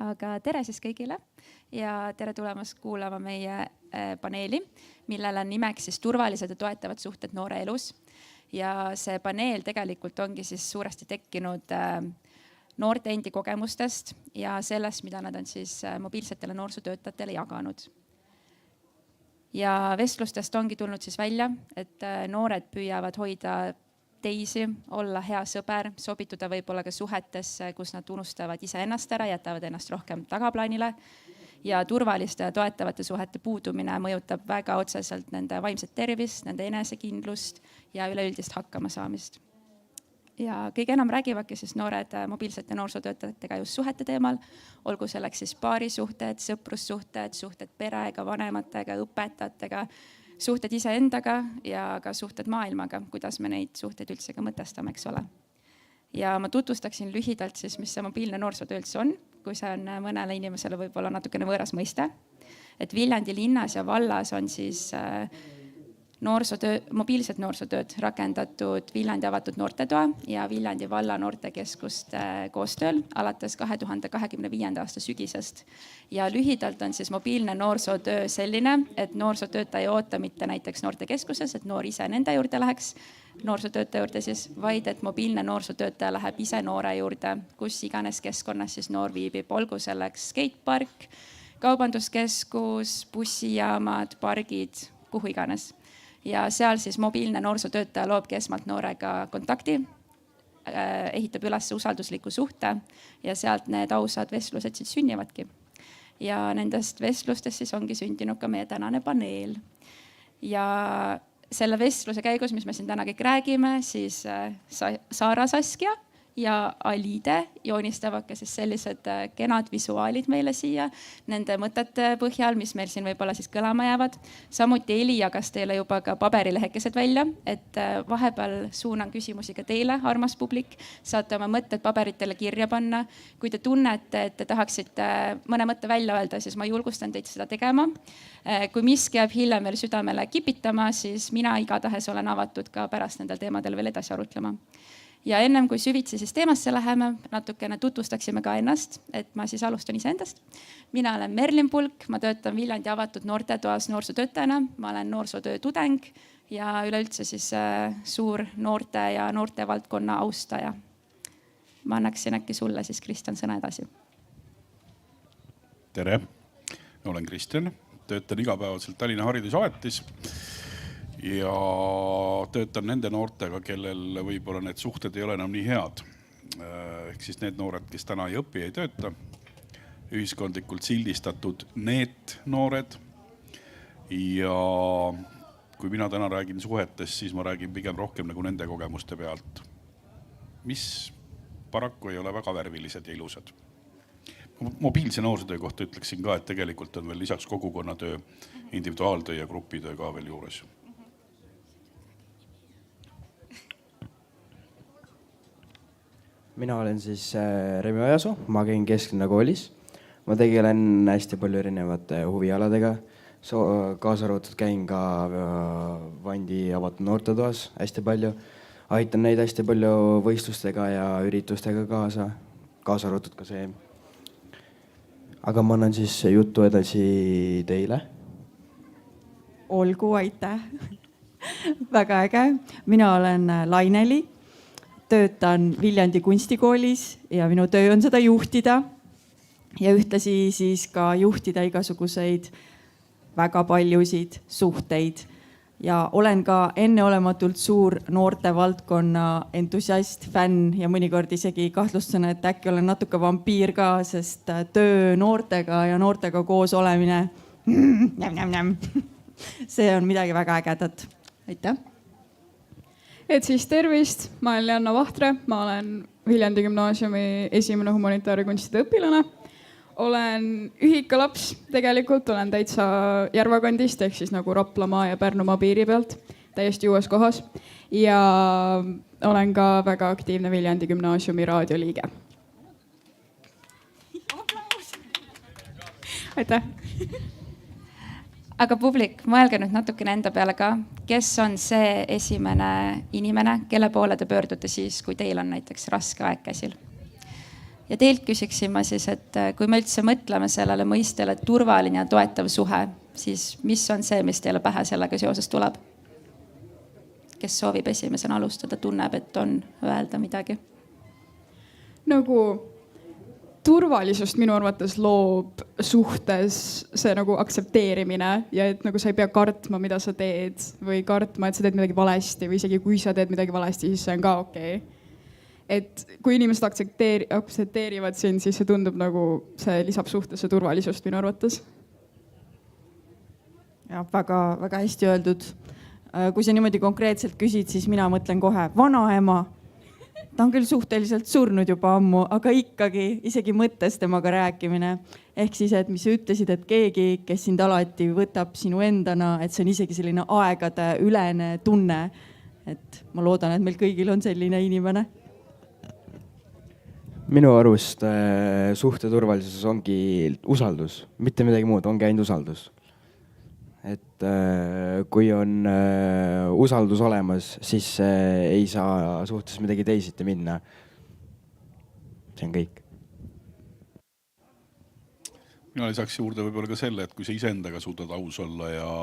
Aga tere siis kõigile ja tere tulemast kuulama meie paneeli, millel on nimeks siis turvalised ja toetavad suhted noore elus. Ja see paneel tegelikult ongi siis suuresti tekkinud noorte endi kogemustest ja sellest, mida nad on siis mobiilsetele noorsootöötajatele jaganud. Ja vestlustest ongi tulnud siis välja, et noored püüavad hoida teisi, olla hea sõber, sobituda võib-olla ka suhetesse, kus nad unustavad iseennast ära, jätavad ennast rohkem tagaplaanile. Ja turvaliste ja toetavate suhete puudumine mõjutab väga otseselt nende vaimset tervist, nende enesekindlust ja üleüldist hakkamasaamist. Ja kõige enam räägivadki siis noored mobiilsete noorsootöötajatega just suhete teemal, olgu selleks siis paarisuhted, sõprussuhted, suhted perega, vanematega, õpetajatega, suhted iseendaga ja ka suhted maailmaga, kuidas me neid suhteid üldse ka mõtestame, eks ole. Ja ma tutvustaksin lühidalt siis, mis see mobiilne noorsootöö üldse on, kui see on mõnele inimesele võib-olla natukene võõras mõiste. Et Viljandi linnas ja vallas on siis mobiilsed noorsootööd rakendatud Viljandi avatud noortetoa ja Viljandi valla noortekeskuste koostööl alates 2025. aasta sügisest. Ja lühidalt on siis mobiilne noorsootöö selline, et noorsootöötaja ei oota mitte näiteks noortekeskuses, et noor ise nende juurde läheks, noorsootöötaja juurde siis, vaid et mobiilne noorsootöötaja läheb ise noore juurde, kus iganes keskkonnas siis noor viibib, olgu selleks skatepark, kaubanduskeskus, bussijaamad, pargid, kuhu iganes. Ja seal siis mobiilne noorsootöötaja loobki esmalt noorega kontakti, ehitab üles usaldusliku suhte ja sealt need ausad vestlused siis sünnivadki. Ja nendest vestlustest siis ongi sündinud ka meie tänane paneel. Ja selle vestluse käigus, mis me siin täna kõik räägime, siis Saara Saskia ja Alide joonistavad ka siis sellised kenad visuaalid meile siia nende mõtete põhjal, mis meil siin võib-olla siis kõlama jäävad. Samuti Eli jagas teile juba ka paberilehekesed välja, et vahepeal suunan küsimusi ka teile, armas publik. Saate oma mõtted paberitele kirja panna. Kui te tunnete, et te tahaksite mõne mõtte välja öelda, siis ma julgustan teid seda tegema. Kui miski jääb hiljem veel südamele kipitama, siis mina igatahes olen avatud ka pärast nendel teemadel veel edasi arutlema. Ja ennem kui süvitsi siis teemasse läheme, natukene tutvustaksime ka ennast, et ma siis alustan iseendast. Mina olen Merlin Pulk, ma töötan Viljandi avatud noortetoas noorsootöötajana, ma olen noorsootöö tudeng ja üleüldse siis suur noorte ja noorte valdkonna austaja. Ma annaksin äkki sulle siis, Kristjan, sõna edasi. Tere, olen Kristjan, töötan igapäevaselt Tallinna Haridusametis. Ja töötan nende noortega, kellel võib-olla need suhted ei ole enam nii head. Ehk siis need noored, kes täna ei õpi, ei tööta. Ühiskondlikult sildistatud need noored. Ja kui mina täna räägin suhetest, siis ma räägin pigem rohkem nagu nende kogemuste pealt, mis paraku ei ole väga värvilised ja ilusad. Mobiilse noorsootöö kohta ütleksin ka, et tegelikult on veel lisaks kogukonnatöö, individuaaltöö ja grupitöö ka veel juures. Mina olen siis Remi Ojasoo, ma käin Kesklinna koolis. Ma tegelen hästi palju erinevate huvialadega. Kaasa arvatud käin ka Vandi avatud noortetoas hästi palju. Aitan neid hästi palju võistlustega ja üritustega kaasa arvatud ka see. Aga ma annan siis juttu edasi teile. Olgu, aitäh. Väga äge. Mina olen Laineli. Töötan Viljandi kunstikoolis ja minu töö on seda juhtida ja ühtlasi siis ka juhtida igasuguseid väga paljusid suhteid. Ja olen ka enneolematult suur noorte valdkonna entusiast, fänn ja mõnikord isegi kahtlustan, et äkki olen natuke vampiir ka, sest töö noortega ja noortega koos olemine, see on midagi väga ägedat. Aitäh! Et siis tervist, ma olen Janna Vahtre, ma olen Viljandi gümnaasiumi esimene humanitaar- ja kunstide õpilane. Olen ühikalaps, tegelikult olen täitsa Järvakandist, ehk siis nagu Raplamaa ja Pärnumaa piiri pealt, täiesti uues kohas. Ja olen ka väga aktiivne Viljandi gümnaasiumi raadioliige. Aitäh! aga publik, mõelge nüüd natukene enda peale ka, kes on see esimene inimene, kelle poole te pöördute siis, kui teil on näiteks raske aeg käsil. Ja teilt küsiksin ma siis, et kui me üldse mõtleme sellele mõistele turvaline ja toetav suhe, siis mis on see, mis teile pähe sellega seoses tuleb? Kes soovib esimesena alustada, tunneb, et on öelda midagi? Nagu turvalisust minu arvates loob suhtes see nagu aktsepteerimine ja et nagu sa ei pea kartma, mida sa teed või kartma, et sa teed midagi valesti või isegi kui sa teed midagi valesti, siis see on ka okei. Et kui inimesed aktsepteerivad sind, siis see tundub nagu see lisab suhtesse turvalisust minu arvates. Ja väga hästi öeldud. Kui sa niimoodi konkreetselt küsid, siis mina mõtlen kohe vanaema. Ta on küll suhteliselt surnud juba ammu, aga ikkagi isegi mõttes temaga rääkimine. Ehk siis, et mis sa ütlesid, et keegi, kes sind alati võtab sinu endana, et see on isegi selline aegade ülene tunne. Et ma loodan, et meil kõigil on selline inimene. Minu arust suhte turvalisus ongi usaldus, mitte midagi muud, ongi ainult usaldus. Et kui on usaldus olemas, siis ei saa suhtes midagi teisiti minna. See on kõik. Mina lisaks juurde võib-olla ka selle, et kui sa iseendaga suudad aus olla ja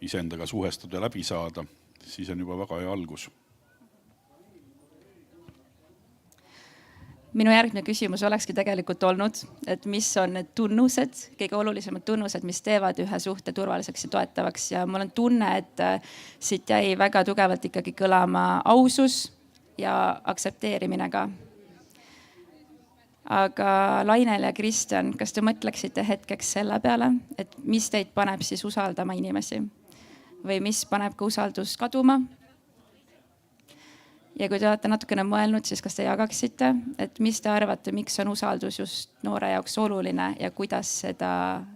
iseendaga suhestuda ja läbi saada, siis on juba väga hea algus. Minu järgmine küsimus olekski tegelikult olnud, et mis on need tunnused, kõige olulisemad tunnused, mis teevad ühe suhte turvaliseks ja toetavaks. Ja mul on tunne, et siit jäi väga tugevalt ikkagi kõlama ausus ja aktsepteerimine ka. Aga Lainel ja Kristjan, kas te mõtleksite hetkeks selle peale, et mis teid paneb siis usaldama inimesi? Või mis paneb ka usaldus kaduma? Ja kui te olete natukene mõelnud, siis kas te jagaksite, et mis te arvate, miks on usaldus just noore jaoks oluline ja kuidas seda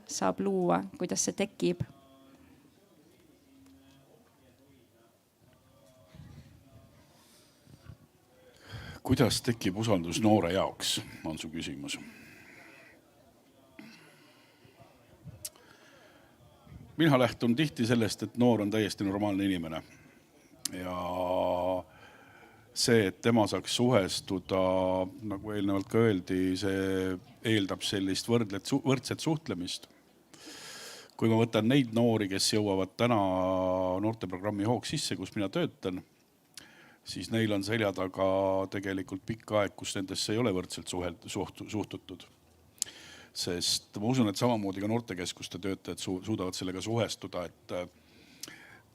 saab luua, kuidas see tekib? Kuidas tekib usaldus noore jaoks, on su küsimus. Mina lähtun tihti sellest, et noor on täiesti normaalne inimene. Ja see, et tema saaks suhestuda, nagu eelnevalt ka öeldi, see eeldab sellist võrdset suhtlemist. Kui ma võtan neid noori, kes jõuavad täna noorteprogrammi hoog sisse, kus mina töötan, siis neil on selja taga tegelikult pikk aeg, kus nendesse ei ole võrdselt suhtutud. Sest ma usun, et samamoodi ka noortekeskuste töötajad suudavad sellega suhestuda, et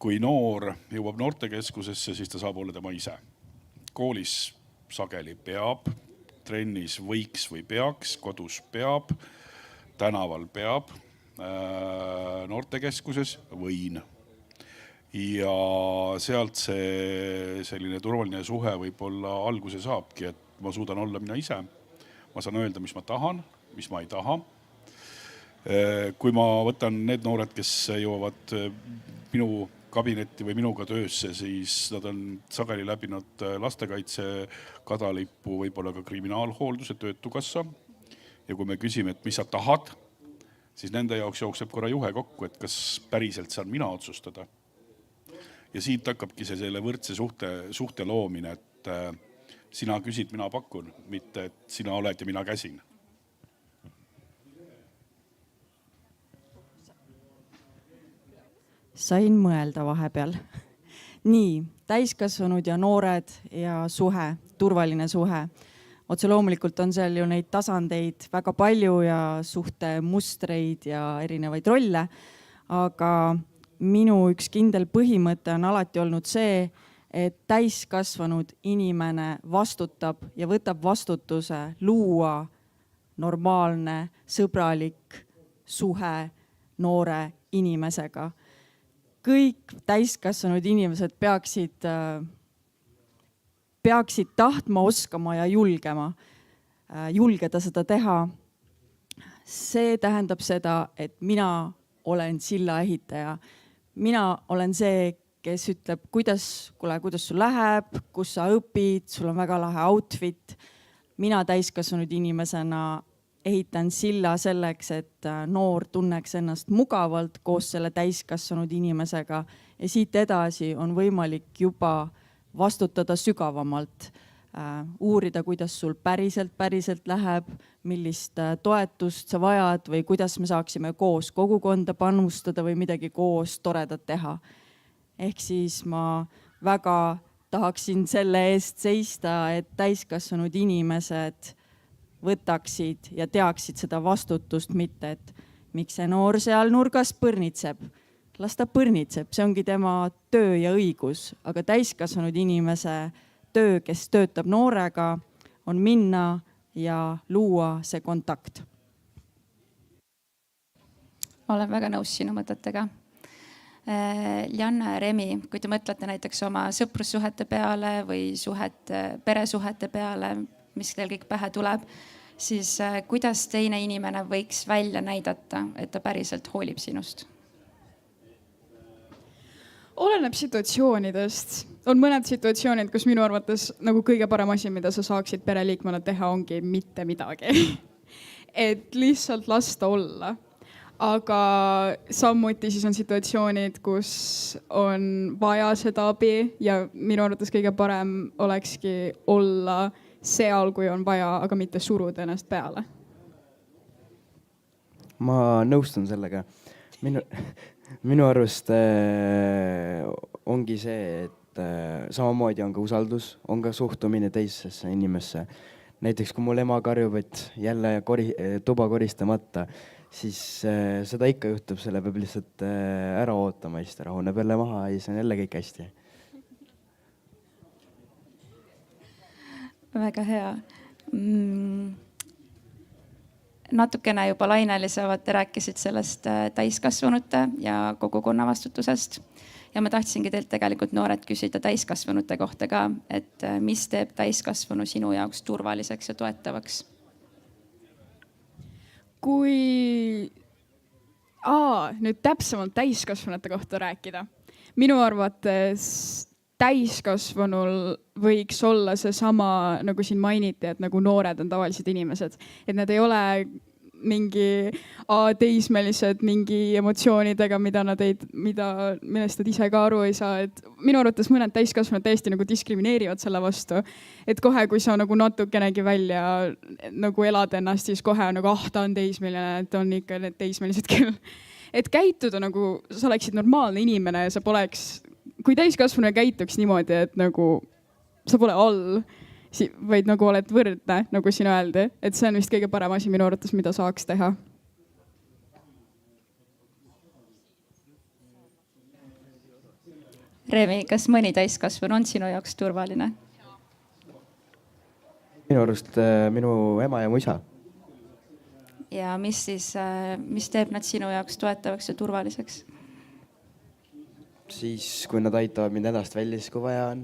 kui noor jõuab noortekeskusesse, siis ta saab olla tema ise. Koolis sageli peab, trennis võiks või peaks, kodus peab, tänaval peab, noortekeskuses võin. Ja sealt see selline turvaline suhe võib-olla alguse saabki, et ma suudan olla mina ise. Ma saan öelda, mis ma tahan, mis ma ei taha. Kui ma võtan need noored, kes jõuavad minu kabinetti või minuga töösse, siis nad on sageli läbinud lastekaitse, kadalippu, võib-olla ka kriminaalhoolduse, töötukassa. Ja kui me küsime, et mis sa tahad, siis nende jaoks jookseb korra juhe kokku, et kas päriselt saan mina otsustada. Ja siit hakkabki see selle võrdse suhte loomine, et sina küsid, mina pakun, mitte et sina oled ja mina käsin. Sain mõelda vahepeal. Nii, täiskasvanud ja noored ja suhe, turvaline suhe. Otse loomulikult on seal ju neid tasandeid väga palju ja suhte mustreid ja erinevaid rolle. Aga minu üks kindel põhimõte on alati olnud see, et täiskasvanud inimene vastutab ja võtab vastutuse luua normaalne, sõbralik suhe noore inimesega. Kõik täiskasvanud inimesed peaksid tahtma, oskama ja julgeda seda teha. See tähendab seda, et mina olen silla ehitaja. Mina olen see, kes ütleb, kuidas sul läheb, kus sa õpid, sul on väga lahe outfit. Mina täiskasvanud inimesena ehitan silla selleks, et noor tunneks ennast mugavalt koos selle täiskasvanud inimesega ja siit edasi on võimalik juba vastutada sügavamalt, uurida, kuidas sul päriselt läheb, millist toetust sa vajad või kuidas me saaksime koos kogukonda panustada või midagi koos toredat teha. Ehk siis ma väga tahaksin selle eest seista, et täiskasvanud inimesed võtaksid ja teaksid seda vastutust, mitte et miks see noor seal nurgas põrnitseb. Las ta põrnitseb, see ongi tema töö ja õigus, aga täiskasvanud inimese töö, kes töötab noorega, on minna ja luua see kontakt. Olen väga nõus sinu mõtetega. Janna ja Remi, kui te mõtlete näiteks oma sõprussuhete peale või peresuhete peale, mis teil kõik pähe tuleb, siis kuidas teine inimene võiks välja näidata, et ta päriselt hoolib sinust? Oleneb situatsioonidest. On mõned situatsioonid, kus minu arvates nagu kõige parem asi, mida sa saaksid pereliikmena teha, ongi mitte midagi. Et lihtsalt lasta olla. Aga sammuti siis on situatsioonid, kus on vaja seda abi ja minu arvates kõige parem olekski olla seal, kui on vaja, aga mitte suruda ennast peale. Ma nõustun sellega. Minu arust ongi see, et samamoodi on ka usaldus, on ka suhtumine teisesse inimesse. Näiteks kui mul ema karjub, et jälle tuba koristamata, siis seda ikka juhtub, selle peab lihtsalt ära ootama, siis ta rahuneb jälle maha ja siis on jälle kõik hästi. Väga hea. Natukene juba lainelisemalt te rääkisid sellest täiskasvanute ja kogukonna vastutusest. Ja ma tahtsingi teilt tegelikult noored küsida täiskasvanute kohta ka, et mis teeb täiskasvanu sinu jaoks turvaliseks ja toetavaks? Kui nüüd täpsemalt täiskasvanute kohta rääkida. Minu arvates täiskasvanul võiks olla see sama, nagu siin mainiti, et nagu noored on tavalised inimesed. Et need ei ole mingi teismelised mingi emotsioonidega, millest nad ise ka aru ei saa. Et minu arvates mõned täiskasvanud täiesti nagu diskrimineerivad selle vastu. Et kohe, kui sa nagu natukenegi välja nagu elad ennast, siis kohe on nagu, ta on teismeline, et on ikka need teismelised küll. Et käituda nagu, sa oleksid normaalne inimene ja sa poleks, kui täiskasvanu käituks niimoodi, et nagu sa pole all, vaid nagu oled võrdne, nagu siin öeldi, et see on vist kõige parem asi minu arvates, mida saaks teha. Remi, kas mõni täiskasvanu on sinu jaoks turvaline? Minu arust minu ema ja mu isa. Ja mis teeb nad sinu jaoks toetavaks ja turvaliseks? Siis, kui nad aitavad mind hädast välja, siis kui vaja on.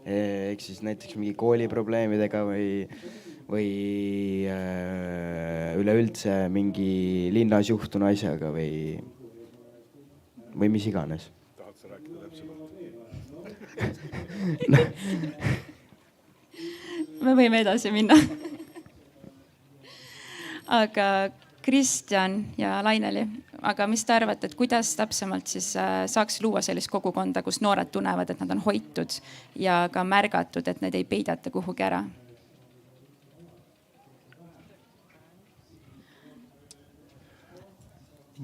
Ehk siis näiteks mingi kooliprobleemidega või üleüldse mingi linnas juhtunu asjaga või mis iganes. Tahad sa rääkida täpsemalt? Me võime edasi minna. Aga Kristjan ja Laineli, aga mis te arvate, et kuidas täpsemalt siis saaks luua sellist kogukonda, kus noored tunnevad, et nad on hoitud ja ka märgatud, et need ei peidata kuhugi ära?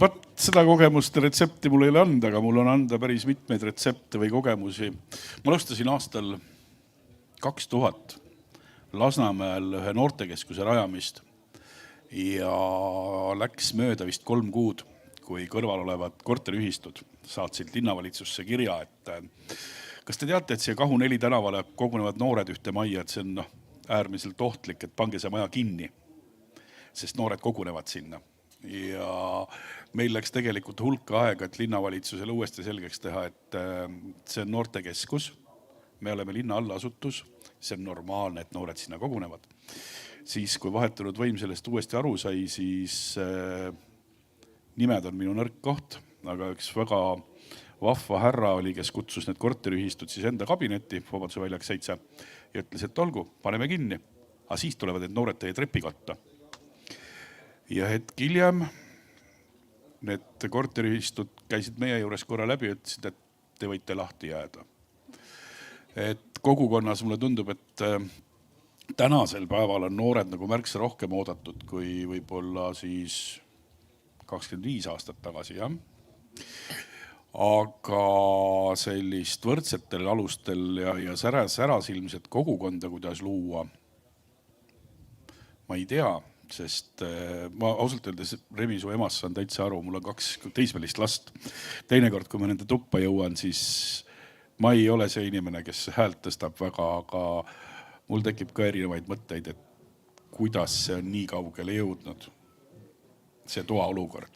Võt seda kogemust ja retsepti mul ei ole anda, aga mul on anda päris mitmeid retsepte või kogemusi. Ma alustasin aastal 2000 Lasnamäel ühe noortekeskuse rajamist. Ja läks mööda vist 3 kuud, kui kõrval olevad korteriühistud saatsid linnavalitsusse kirja, et kas te teate, et siia Kahu 4 tänavale kogunevad noored ühte majja, et see on äärmiselt ohtlik, et pange see maja kinni, sest noored kogunevad sinna. Ja meil läks tegelikult hulka aega, et linnavalitsusele uuesti selgeks teha, et see on noortekeskus, me oleme linna allasutus, see on normaalne, et noored sinna kogunevad. Siis, kui vahetunud võim sellest uuesti aru sai, siis nimed on minu nõrk koht, aga üks väga vahva härra oli, kes kutsus need korteriühistud siis enda kabinetti, Vabaduse väljaks 7, ja ütles, et olgu, paneme kinni, aga siis tulevad need noored teie trepikotta. ja hetk hiljem need korteriühistud käisid meie juures korra läbi ja ütlesid, et te võite lahti jääda. Et kogukonnas mulle tundub, et tänasel päeval on noored nagu märksa rohkem oodatud kui võib-olla siis 25 aastat tagasi, jah. Aga sellist võrdsetel alustel ja särasilmset kogukonda, kuidas luua, ma ei tea, sest ma ausalt öeldes Remi su emast saan täitsa aru, mul on 2 teismelist last. Teinekord, kui ma nende tuppa jõuan, siis ma ei ole see inimene, kes häält tõstab väga, aga mul tekib ka erinevaid mõtteid, et kuidas see on nii kaugele jõudnud, see toa olukord.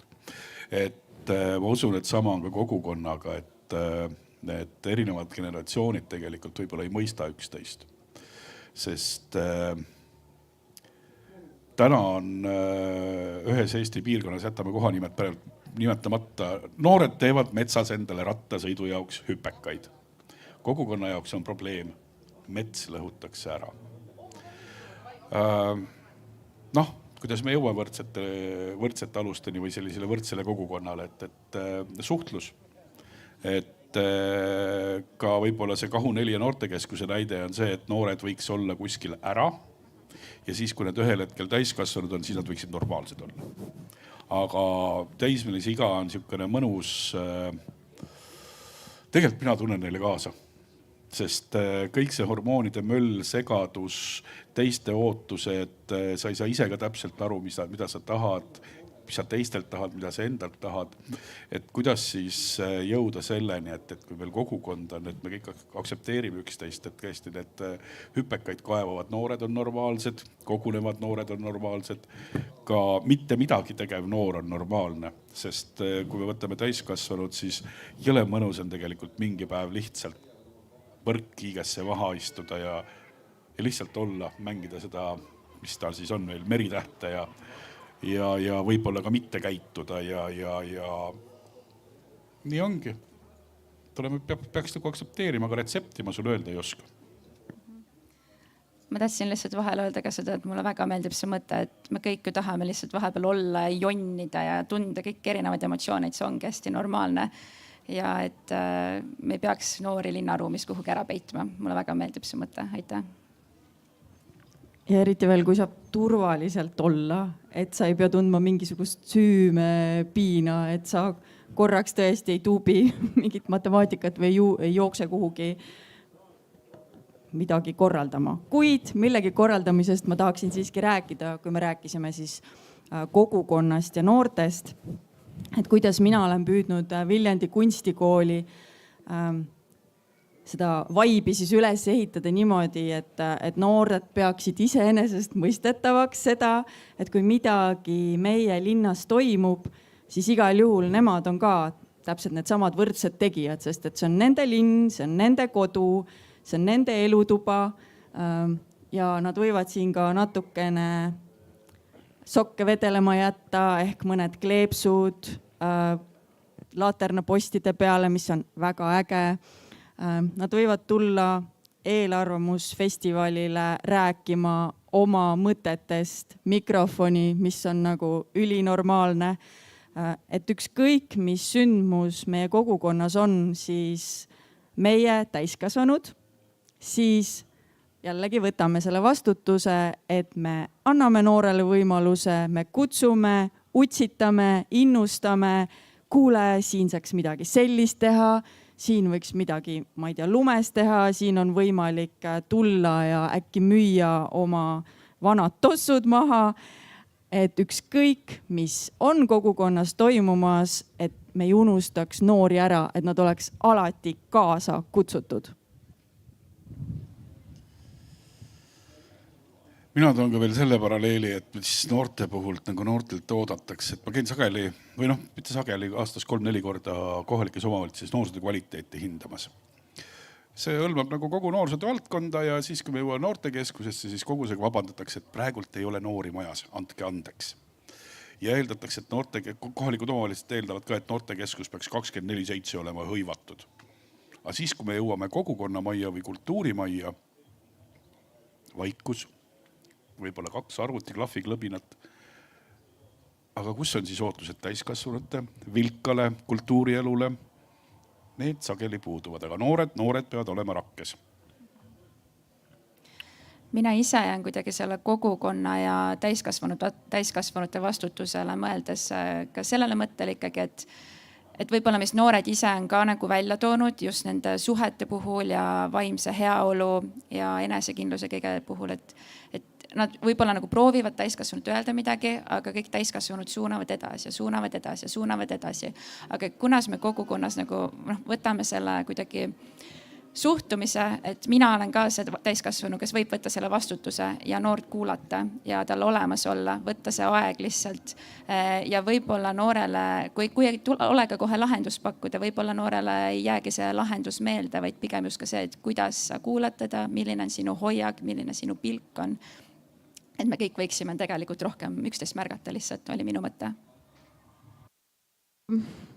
Et ma usun, et sama on ka kogukonnaga, et erinevad generatsioonid tegelikult võib-olla ei mõista üksteist. Sest täna on ühes Eesti piirkonnas, jätame kohanimed nimetamata, noored teevad metsas endale rattasõidu jaoks hüpekaid. Kogukonna jaoks on probleem, mets lõhutakse ära. Kuidas me jõuame võrdsete alusteni või sellisele võrdsele kogukonnale, et suhtlus. Et ka võib-olla see Kahu 4 noortekeskuse näide on see, et noored võiks olla kuskil ära ja siis, kui need ühel hetkel täiskasvanud on, siis nad võiksid normaalsed olla. Aga teismelise iga on niisugune mõnus, tegelikult mina tunnen neile kaasa. Sest kõik see hormoonide möll, segadus, teiste ootused, sa ei saa ise ka täpselt aru, mida sa tahad, mis sa teistelt tahad, mida sa endalt tahad. Et kuidas siis jõuda selleni, et kui meil kogukond on, et me kõik aktsepteerime üksteist, et tõesti need hüpekaid kaevavad noored on normaalsed, kogunevad noored on normaalsed, ka mitte midagi tegev noor on normaalne. Sest kui me võtame täiskasvanud, siis jõle mõnus on tegelikult mingi päev lihtsalt võrk kiigesse maha istuda ja lihtsalt olla, mängida seda, mis tal siis on meil, meritähte ja võib-olla ka mitte käituda ja nii ongi. Peaks nagu aktsepteerima, aga retsepti ma sulle öelda ei oska. Ma tahtsin lihtsalt vahel öelda ka seda, et mulle väga meeldib see mõte, et me kõik ju tahame lihtsalt vahepeal olla, jonnida ja tunda kõik erinevaid emotsioonid, see ongi hästi normaalne. Ja et me peaks noori linnaruumis kuhugi ära peitma. Mulle väga meeldib see mõte. Aitäh. Ja eriti veel, kui saab turvaliselt olla, et sa ei pea tundma mingisugust süüme, piina, et sa korraks tõesti ei tuubi mingit matemaatikat või ei jookse kuhugi midagi korraldama. Kuid millegi korraldamisest ma tahaksin siiski rääkida, kui me rääkisime siis kogukonnast ja noortest. Et kuidas mina olen püüdnud Viljandi kunstikooli seda vaibi siis üles ehitada niimoodi, et noored peaksid iseenesest mõistetavaks seda, et kui midagi meie linnas toimub, siis igal juhul nemad on ka täpselt need samad võrdsed tegijad, sest et see on nende linn, see on nende kodu, see on nende elutuba ja nad võivad siin ka natukene sokke vedelema jätta ehk mõned kleepsud laaternapostide peale, mis on väga äge. Nad võivad tulla eelarvamusfestivalile rääkima oma mõtetest mikrofoni, mis on nagu ülinormaalne. Et ükskõik, mis sündmus meie kogukonnas on, siis meie täiskasvanud, siis jällegi võtame selle vastutuse, et me anname noorele võimaluse, me kutsume, utsitame, innustame, kuule, siin saaks midagi sellist teha, siin võiks midagi, ma ei tea, lumes teha, siin on võimalik tulla ja äkki müüa oma vanad tossud maha. Et ükskõik, mis on kogukonnas toimumas, et me ei unustaks noori ära, et nad oleks alati kaasa kutsutud. Mina toon ka veel selle paralleeli, et mis noorte puhult nagu noortelt oodatakse, et ma käin sageli, või mitte sageli, aastas 3-4 korda kohalikes omavalitsuses noorsootöö kvaliteeti hindamas. See hõlmab nagu kogu noorsootöö valdkonda ja siis, kui me jõuame noortekeskusesse, siis kogu see vabandatakse, et praegult ei ole noori majas, andke andeks. Ja eeldatakse, et kohalikud omavalitsused eeldavad ka, et noortekeskus peaks 24/7 olema hõivatud. Aga siis, kui me jõuame kogukonnamajja või kultuurimajja, vaikus, võib-olla 2 arvutiklahviklõbinat. aga kus on siis ootused täiskasvanute, vilkale, kultuurielule? Need sageli puuduvad, aga noored peavad olema rakkes. Mina ise jään kuidagi selle kogukonna ja täiskasvanute vastutusele mõeldes ka sellele mõttele ikkagi, et võib-olla mis noored ise on ka nagu välja toonud just nende suhete puhul ja vaimse heaolu ja enesekindluse kõige puhul, et nad võib-olla nagu proovivad täiskasvanud öelda midagi, aga kõik täiskasvanud suunavad edasi. Aga kunas me kogukonnas nagu võtame selle kuidagi suhtumise, et mina olen ka see täiskasvanu, kes võib võtta selle vastutuse ja noort kuulata ja tal olemas olla, võtta see aeg lihtsalt. Ja võib-olla noorele, kui ei ole ka kohe lahendust pakkuda, võib-olla noorele ei jäägi see lahendus meelde, vaid pigem just ka see, et kuidas sa kuulad teda, milline on sinu hoiak, milline sinu pilk on. Et me kõik võiksime tegelikult rohkem üksteist märgata lihtsalt, oli minu mõte.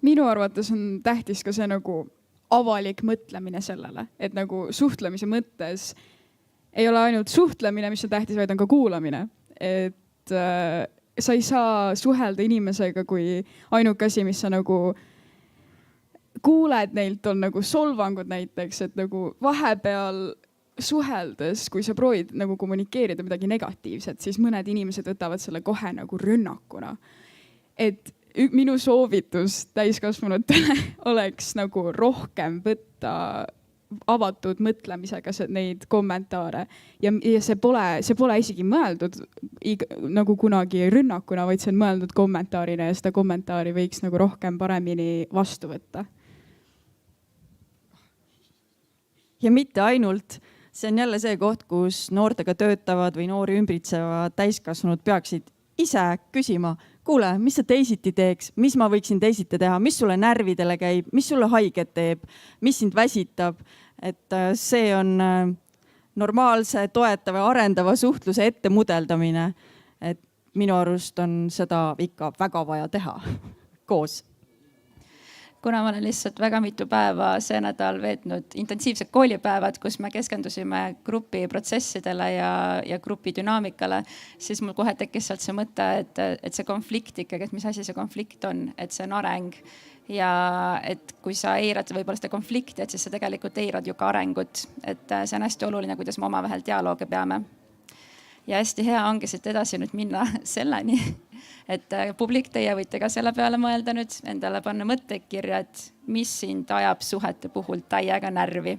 Minu arvates on tähtis ka see nagu avalik mõtlemine sellele, et nagu suhtlemise mõttes ei ole ainult suhtlemine, mis on tähtis, vaid on ka kuulamine. Et sa ei saa suhelda inimesega, kui ainuke asi, mis sa nagu kuuled neilt, on nagu solvangud näiteks, et nagu vahepeal suheldes, kui sa proovid nagu kommunikeerida midagi negatiivset, siis mõned inimesed võtavad selle kohe nagu rünnakuna. Et minu soovitus täiskasvanutele oleks nagu rohkem võtta avatud mõtlemisega neid kommentaare ja see pole isegi mõeldud nagu kunagi rünnakuna, vaid see on mõeldud kommentaarina ja seda kommentaari võiks nagu rohkem paremini vastu võtta. Ja mitte ainult, see on jälle see koht, kus noortega töötavad või noori ümbritsevad täiskasvanud peaksid ise küsima, kuule, mis sa teisiti teeks, mis ma võiksin teisiti teha, mis sulle närvidele käib, mis sulle haiget teeb, mis sind väsitab. Et see on normaalse, toetava ja arendava suhtluse ette mudeldamine. Et minu arust on seda ikka väga vaja teha koos. Kuna ma olen lihtsalt väga mitu päeva see nädal veetnud intensiivsed koolipäevad, kus me keskendusime grupi protsessidele ja grupi dünaamikale, siis mul kohe tekkis sealt see mõte, et see konflikt ikkagi, et mis asi see konflikt on, et see on areng. Ja et kui sa eirad võib-olla seda konflikti, et siis sa tegelikult eirad ju ka arengut. Et see on hästi oluline, kuidas me omavahel dialoogi peame. Ja hästi hea ongi siit edasi nüüd minna selleni, et publik, teie võite ka selle peale mõelda nüüd, endale panna mõtteid kirja, et mis sind ajab suhete puhul täiega närvi.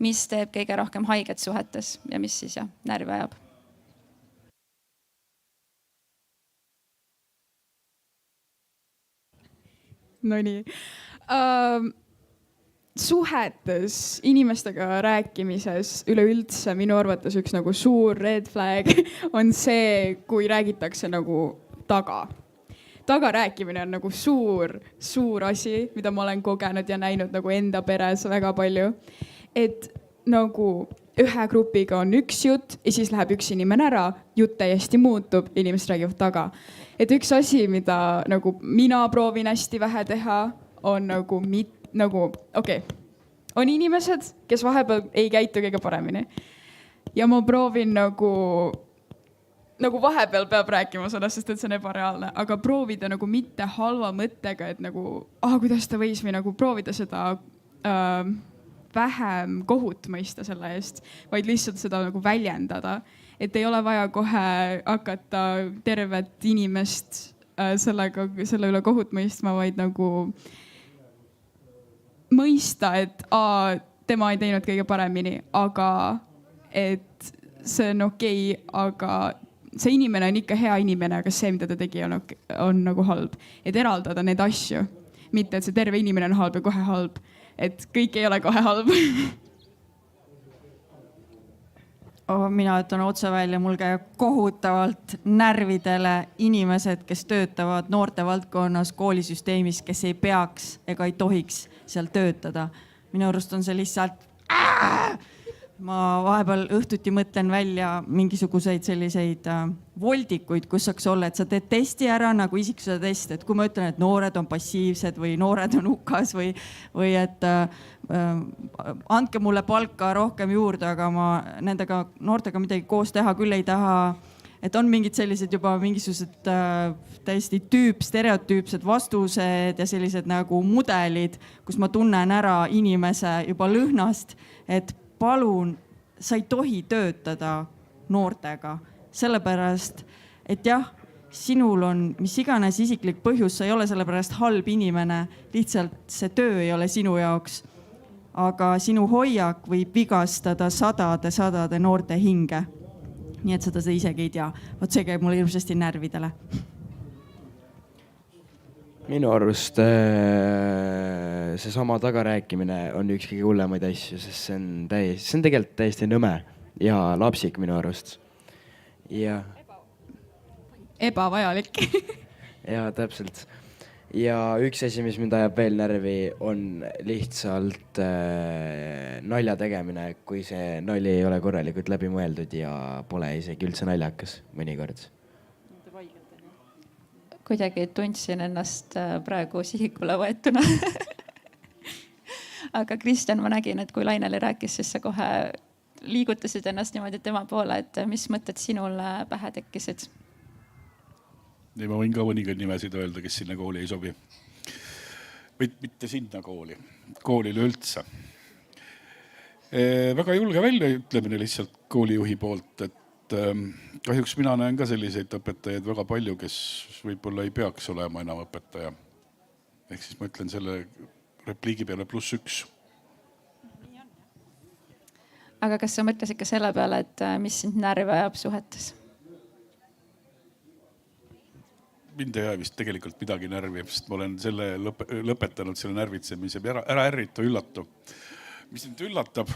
Mis teeb kõige rohkem haiget suhetes ja mis siis närvi ajab. No nii. Suhetes, inimestega rääkimises üleüldse minu arvates üks nagu suur red flag on see, kui räägitakse nagu taga. Taga rääkimine on nagu suur asi, mida ma olen kogenud ja näinud nagu enda peres väga palju. Et nagu ühe grupiga on üks jutt ja siis läheb üks inimene ära, jutt täiesti muutub, inimesed räägivad taga. Et üks asi, mida nagu mina proovin hästi vähe teha, on nagu on inimesed, kes vahepeal ei käitu kõige paremini. Ja ma proovin nagu vahepeal peab rääkima sellest, sest et see on ebareaalne, aga proovida nagu mitte halva mõttega, et nagu, kuidas ta võis või nagu proovida seda vähem kohut mõista selle eest, vaid lihtsalt seda nagu väljendada. Et ei ole vaja kohe hakata tervet inimest selle üle kohut mõistma, vaid nagu mõista, et tema ei teinud kõige paremini, aga et see on okei, aga see inimene on ikka hea inimene, aga see, mida ta tegi, on nagu halb. Et eraldada need asju, mitte et see terve inimene on halb ja kohe halb. Et kõik ei ole kohe halb. Mina ütlen otse välja, mul käib kohutavalt närvidele inimesed, kes töötavad noorte valdkonnas koolisüsteemis, kes ei peaks ega ei tohiks seal töötada. Minu arust on see lihtsalt ma vahepeal õhtuti mõtlen välja mingisuguseid selliseid voldikuid, kus saaks olla, et sa teed testi ära nagu isiksuse test, et kui ma ütlen, et noored on passiivsed või noored on hukas või et andke mulle palka rohkem juurde, aga ma nendega noortega midagi koos teha küll ei taha. et on mingid sellised juba mingisugused täiesti stereotüüpsed vastused ja sellised nagu mudelid, kus ma tunnen ära inimese juba lõhnast, et palun, sa ei tohi töötada noortega, sellepärast, et jah, sinul on mis iganes isiklik põhjus, sa ei ole sellepärast halb inimene, lihtsalt see töö ei ole sinu jaoks. Aga sinu hoiak võib vigastada sadade noorte hinge. Nii et seda sa isegi ei tea. Vot see käib mulle hirmsasti närvidele. Minu arust seesama tagarääkimine on üks kõige hullemaid asju, sest see on tegelikult täiesti nõme ja lapsik minu arust. Ja Ebavajalik. ja täpselt. Ja üks asi, mis mind ajab veel närvi, on lihtsalt nalja tegemine, kui see nali ei ole korralikult läbi mõeldud ja pole isegi üldse naljakas mõnikord. Kuidagi tundsin ennast praegu sihikule võetuna. Aga Kristjan, ma nägin, et kui Lainele rääkis, siis sa kohe liigutasid ennast niimoodi tema poole, et mis mõtted sinul pähe tekkisid? Ja ma võin ka mõningaid nimesid öelda, kes sinna kooli ei sobi. Või mitte sinna koolile üldse. Väga julge väljaütlemine lihtsalt koolijuhi poolt, et kahjuks mina näen ka selliseid õpetajaid väga palju, kes võib-olla ei peaks olema enam õpetaja. Ehk siis ma ütlen selle repliigi peale +1. Aga kas sa mõtlesid ka selle peale, et mis sind närve ajab suhetes? Mind ei aja vist tegelikult midagi närvi, sest ma olen selle lõpetanud selle närvitsemise. Ära ärrita, üllatu. Mis nüüd üllatab?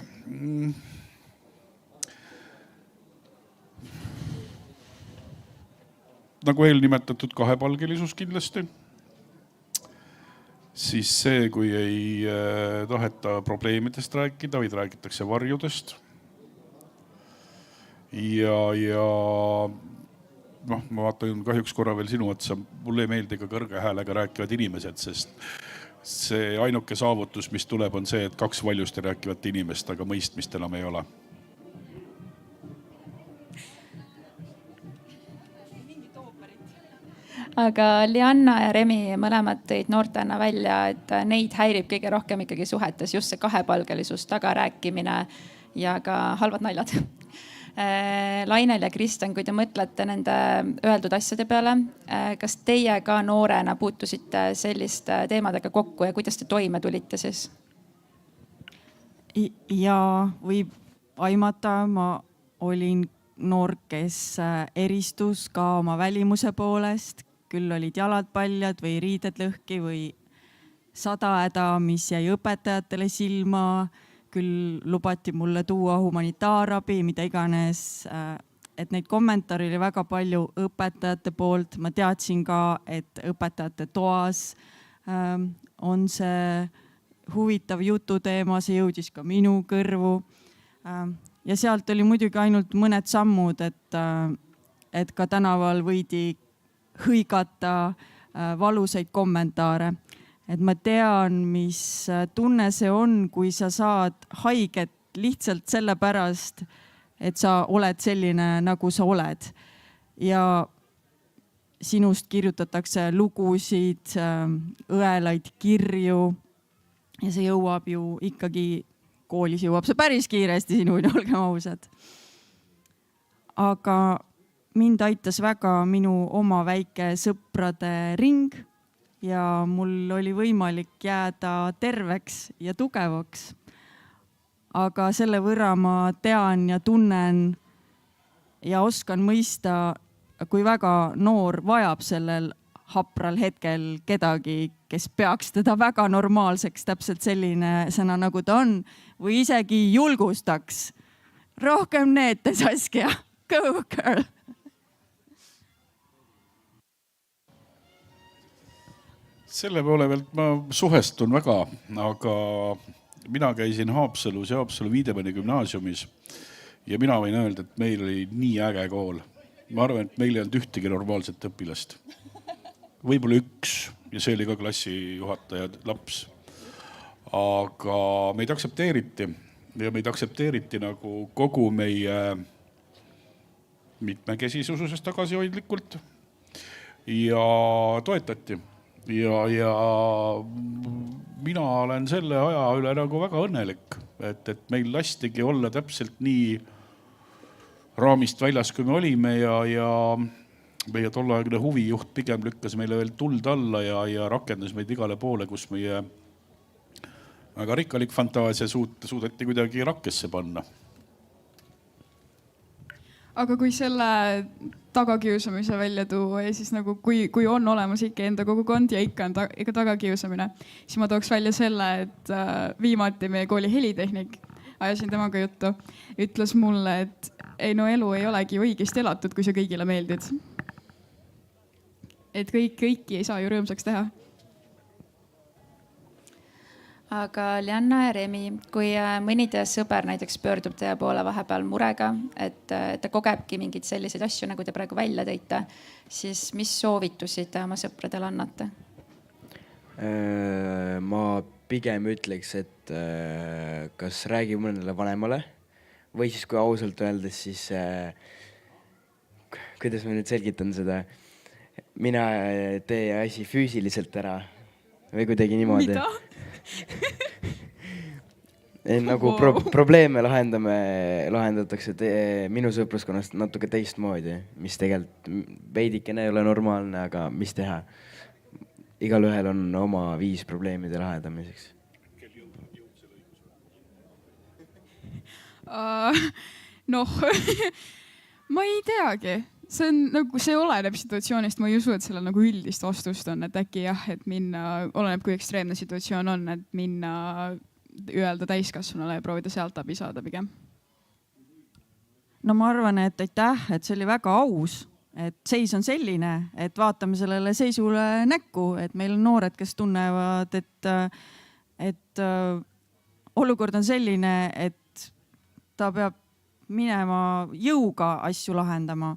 Nagu eelnimetatud kahepalgelisus kindlasti. Siis see, kui ei taheta probleemidest rääkida, vaid räägitakse varjudest. Ja ma vaatan kahjuks korra veel sinu otsa, mulle ei meeldi ka kõrge häälega rääkivad inimesed, sest see ainuke saavutus, mis tuleb, on see, et 2 valjusti rääkivat inimest, aga mõistmist enam ei ole. Aga Lianna ja Remi mõlemad tõid noortena välja, et neid häirib kõige rohkem ikkagi suhetes just see kahepalgelisus, tagarääkimine ja ka halvad naljad. Lainel ja Kristjan, kui te mõtlete nende öeldud asjade peale, kas teie ka noorena puutusite selliste teemadega kokku ja kuidas te toime tulite siis? Ja võib aimata, ma olin noor, kes eristus ka oma välimuse poolest, küll olid jalad paljad või riided lõhki või 100 häda, mis jäi õpetajatele silma, küll lubati mulle tuua humanitaarabi, mida iganes, et neid kommentaare oli väga palju õpetajate poolt. Ma teadsin ka, et õpetajate toas on see huvitav jututeema, see jõudis ka minu kõrvu. Ja sealt oli muidugi ainult mõned sammud, et ka tänaval võidi hõigata valusaid kommentaare. Et ma tean, mis tunne see on, kui sa saad haiget lihtsalt sellepärast, et sa oled selline, nagu sa oled. Ja sinust kirjutatakse lugusid, õelaid kirju ja see jõuab ju ikkagi, koolis jõuab see päris kiiresti sinuni, olgem ausad. Aga mind aitas väga minu oma väike sõprade ring. Ja mul oli võimalik jääda terveks ja tugevaks. Aga selle võrra ma tean ja tunnen ja oskan mõista, kui väga noor vajab sellel hapral hetkel kedagi, kes peaks teda väga normaalseks, täpselt selline sõna nagu ta on, või isegi julgustaks. Rohkem neete, Saskia. Go, girl! Selle poole pealt ma suhestun väga, aga mina käisin Haapsalus ja Haapsalu Viidemanni gümnaasiumis ja mina võin öelda, et meil oli nii äge kool. Ma arvan, et meil ei olnud ühtegi normaalset õpilast. Võib-olla üks ja see oli ka klassijuhataja laps. Aga meid aktsepteeriti ja meid aktsepteeriti nagu kogu meie mitmekesisuses tagasihoidlikult ja toetati. Ja mina olen selle aja üle nagu väga õnnelik, et meil lastigi olla täpselt nii raamist väljas, kui me olime ja meie tolleaegne huvijuht pigem lükkas meile veel tuld alla ja rakendas meid igale poole, kus meie väga rikkalik fantaasia suudeti kuidagi rakkesse panna. Aga kui selle tagakiusamise välja tuua ja siis nagu kui on olemas ikka enda kogukond ja ikka on ikka tagakiusamine, siis ma tooks välja selle, et viimati meie kooli helitehnik, ajasin temaga juttu, ütles mulle, et ei no elu ei olegi õigesti elatud, kui sa kõigile meeldid. Et kõiki ei saa ju rõõmsaks teha. Aga Lianna ja Remi, kui mõni teie sõber näiteks pöördub teie poole vahepeal murega, et ta kogebki mingeid selliseid asju, nagu te praegu välja tõite, siis mis soovitusi te oma sõpradele annate? Ma pigem ütleks, et kas räägi mõnele vanemale või siis kui ausalt öeldes, siis kuidas ma nüüd selgitan seda, mina tee asi füüsiliselt ära või kuidagi niimoodi. Mida? Nagu probleeme lahendatakse minu sõpruskonnast natuke teistmoodi, mis tegelikult veidikene ei ole normaalne, aga mis teha? Igal ühel on oma viis probleemide lahendamiseks. Noh, ma ei teagi. See oleneb situatsioonist, ma ei usu, et sellel nagu üldist vastust on, et äkki jah, et minna, oleneb kui ekstreemne situatsioon on, et minna öelda täiskasvanule ja proovida sealt abi saada pigem. No ma arvan, et aitäh, et see oli väga aus, et seis on selline, et vaatame sellele seisule näkku, et meil on noored, kes tunnevad, et olukord on selline, et ta peab minema jõuga asju lahendama.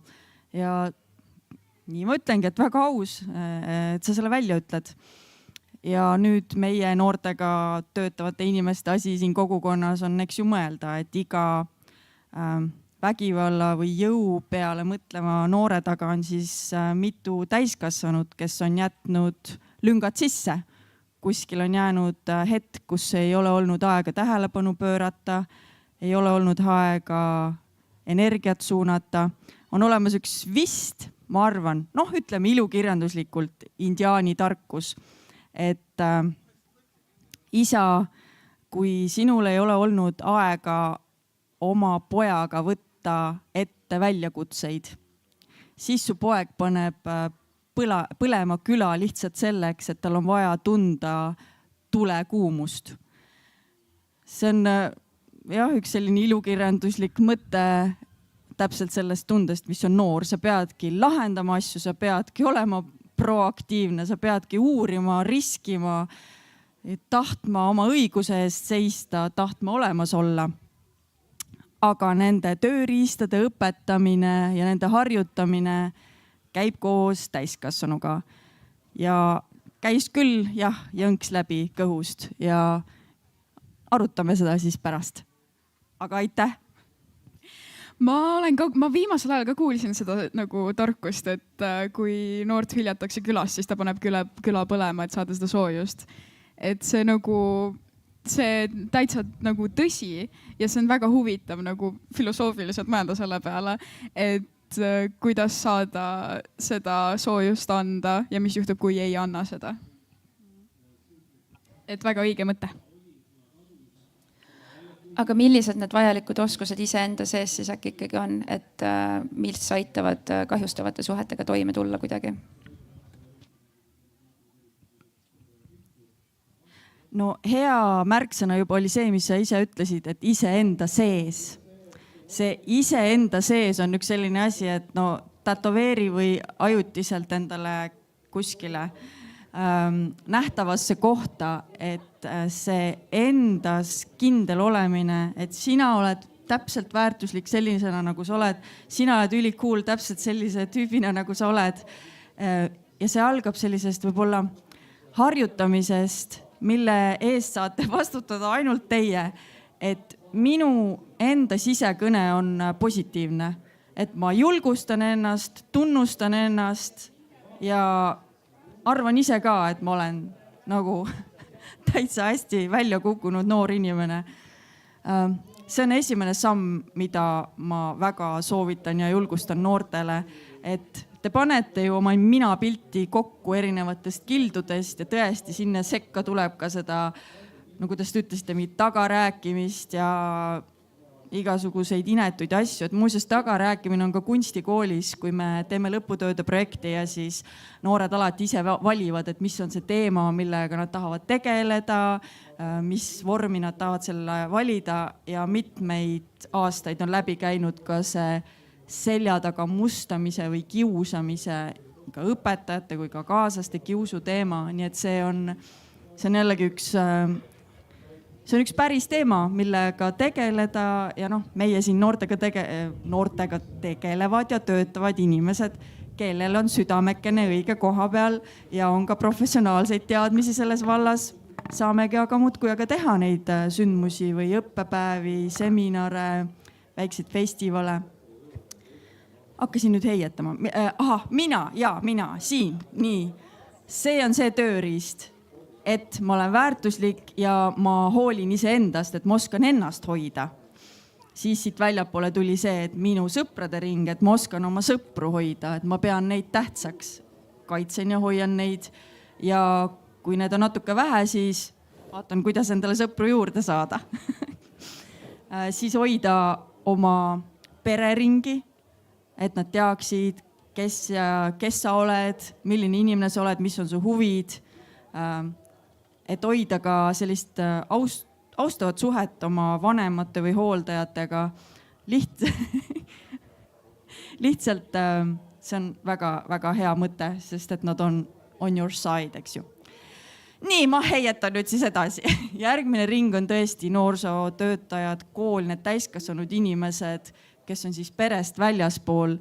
Ja nii ma ütlengi, et väga aus, et sa selle välja ütled. Ja nüüd meie noortega töötavate inimeste asi siin kogukonnas on eks ju mõelda, et iga vägivalla või jõu peale mõtlema noore taga on siis mitu täiskasvanud, kes on jätnud lüngad sisse. Kuskil on jäänud hetk, kus ei ole olnud aega tähelepanu pöörata, ei ole olnud aega energiat suunata. On olemas üks vist, ma arvan, ütleme ilukirjanduslikult indiaani tarkus, et isa, kui sinul ei ole olnud aega oma pojaga võtta ette väljakutseid, siis su poeg paneb põlema küla lihtsalt selleks, et tal on vaja tunda tulekuumust. See on üks selline ilukirjanduslik mõte täpselt sellest tundest, mis on noor. Sa peadki lahendama asju, sa peadki olema proaktiivne, sa peadki uurima, riskima, tahtma oma õiguse eest seista, tahtma olemas olla. Aga nende tööriistade õpetamine ja nende harjutamine käib koos täiskasvanuga. Ja käis küll, jõnks läbi kõhust ja arutame seda siis pärast. Aga aitäh! Ma viimasel ajal ka kuulsin seda nagu tarkust, et kui noort hüljatakse külas, siis ta paneb küla põlema, et saada seda soojust. Et see täitsa nagu tõsi ja see on väga huvitav nagu filosoofiliselt mõelda selle peale, et kuidas saada seda soojust anda ja mis juhtub, kui ei anna seda. Et väga õige mõte. Aga millised need vajalikud oskused iseenda sees siis äkki ikkagi on, et mis aitavad kahjustavate suhetega toime tulla kuidagi? No hea märksõna juba oli see, mis sa ise ütlesid, et iseenda sees. See iseenda sees on üks selline asi, et tätoveeri või ajutiselt endale kuskile nähtavasse kohta, et see endas kindel olemine, et sina oled täpselt väärtuslik sellisena, nagu sa oled. Sina oled ülikool täpselt sellise tüübina, nagu sa oled. Ja see algab sellisest võib-olla harjutamisest, mille eest saate vastutada ainult teie. Et minu enda sisekõne on positiivne. et ma julgustan ennast, tunnustan ennast ja arvan ise ka, et ma olen nagu täitsa hästi välja kukkunud noor inimene. See on esimene samm, mida ma väga soovitan ja julgustan noortele, et te panete ju oma minapilti kokku erinevatest kildudest ja tõesti sinna sekka tuleb ka seda, no kuidas te ütlesite, mingit tagarääkimist ja igasuguseid inetuid asju. Et muuseas tagarääkimine on ka kunstikoolis, kui me teeme lõputööde projekti ja siis noored alati ise valivad, et mis on see teema, millega nad tahavad tegeleda, mis vormi nad tahavad selle valida ja mitmeid aastaid on läbi käinud ka see selja taga mustamise või kiusamise ka õpetajate kui ka kaaslaste kiusu teema. Nii et see on jällegi üks päris teema, millega tegeleda ja meie siin noortega tegelevad ja töötavad inimesed, kellel on südamekene õige koha peal ja on ka professionaalseid teadmisi selles vallas. Saamegi aga muudkui teha neid sündmusi või õppepäevi, seminare, väikseid festivale. Hakkasin nüüd heietama. Mina siin. Nii. See on see tööriist, et ma olen väärtuslik ja ma hoolin iseendast, et ma oskan ennast hoida. Siis siit väljapoole tuli see, et minu sõprade ring, et ma oskan oma sõpru hoida, et ma pean neid tähtsaks. Kaitsen ja hoian neid ja kui need on natuke vähe, siis vaatan, kuidas endale sõpru juurde saada. Siis hoida oma pereringi, et nad teaksid, kes sa oled, milline inimene sa oled, mis on su huvid. Et hoida ka sellist austavat suhet oma vanemate või hooldajatega. Lihtsalt see on väga hea mõte, sest et nad on on your side, eks ju. Nii, ma heietan nüüd siis edasi. Järgmine ring on tõesti noorsootöötajad, kool, need täiskasvanud inimesed, kes on siis perest väljaspool.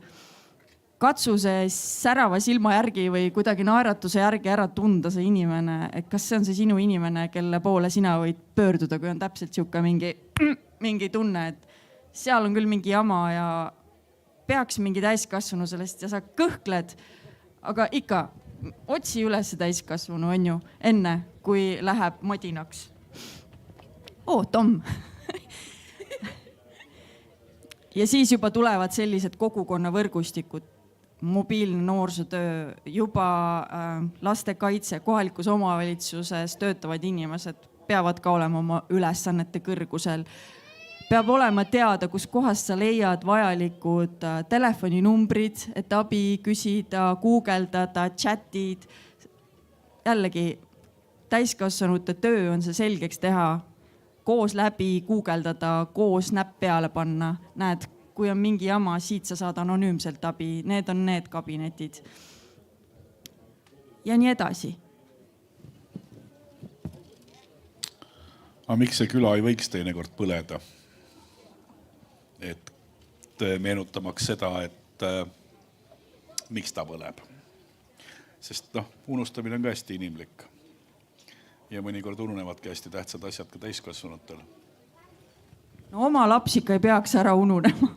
Katsu see särava silma järgi või kuidagi naeratuse järgi ära tunda see inimene, et kas see on see sinu inimene, kelle poole sina võid pöörduda, kui on täpselt siuke mingi tunne, et seal on küll mingi jama ja peaks mingi täiskasvanu sellest ja sa kõhkled, aga ikka otsi üles täiskasvanu, on ju, enne kui läheb madinaks. Tom. Ja siis juba tulevad sellised kogukonna võrgustikud, mobiilne noorsootöö, juba lastekaitse, kohalikus omavalitsuses töötavad inimesed peavad ka olema oma ülesannete kõrgusel. Peab olema teada, kus kohas sa leiad vajalikud telefoninumbrid, et abi küsida, guugeldada, chatid. Jällegi, täiskasvanute töö on see selgeks teha, koos läbi guugeldada, koos näpp peale panna. Näed, kui on mingi jama, siit sa saad anonüümselt abi, need on need kabinetid. Ja nii edasi. Aga miks see küla ei võiks teinekord põleda? Et meenutamaks seda, et miks ta põleb. Sest unustamine on ka hästi inimlik. Ja mõnikord ununevadki hästi tähtsad asjad ka täiskasvanutel. No oma laps ikka ei peaks ära ununema.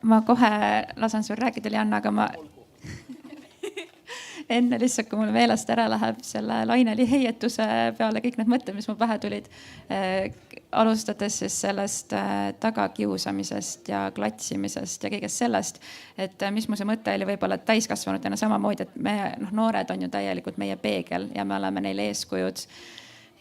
Ma kohe lasen sul rääkida, Lianna, aga ma enne lihtsalt, kui mul meelest ära läheb selle Laineli heietuse peale kõik need mõtted, mis mu pähe tulid, alustades siis sellest tagakiusamisest ja klatsimisest ja kõigest sellest, et mis mu see mõte oli võib-olla täiskasvanutena samamoodi, et me noored on ju täielikult meie peegel ja me oleme neile eeskujud.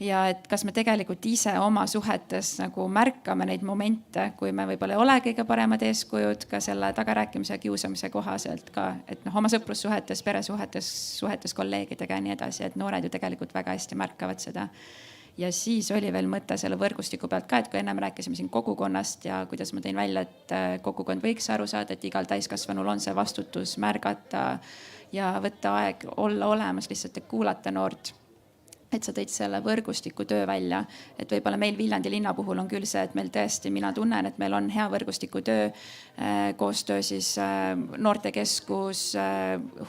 Ja et kas me tegelikult ise oma suhetes nagu märkame neid momente, kui me võib-olla ei ole kõige paremad eeskujud ka selle tagarääkimise ja kiusamise kohaselt ka, et oma sõprussuhetes, peresuhetes kolleegidega ja nii edasi, et noored ju tegelikult väga hästi märkavad seda. Ja siis oli veel mõte selle võrgustiku pealt ka, et kui ennem rääkisime siin kogukonnast ja kuidas ma tõin välja, et kogukond võiks aru saada, et igal täiskasvanul on see vastutus märgata ja võtta aeg olla olemas lihtsalt, et kuulata noort. Et sa tõid selle võrgustiku töö välja, et võib-olla meil Viljandi linna puhul on küll see, et meil tõesti, mina tunnen, et meil on hea võrgustiku töö, koostöö siis noortekeskus,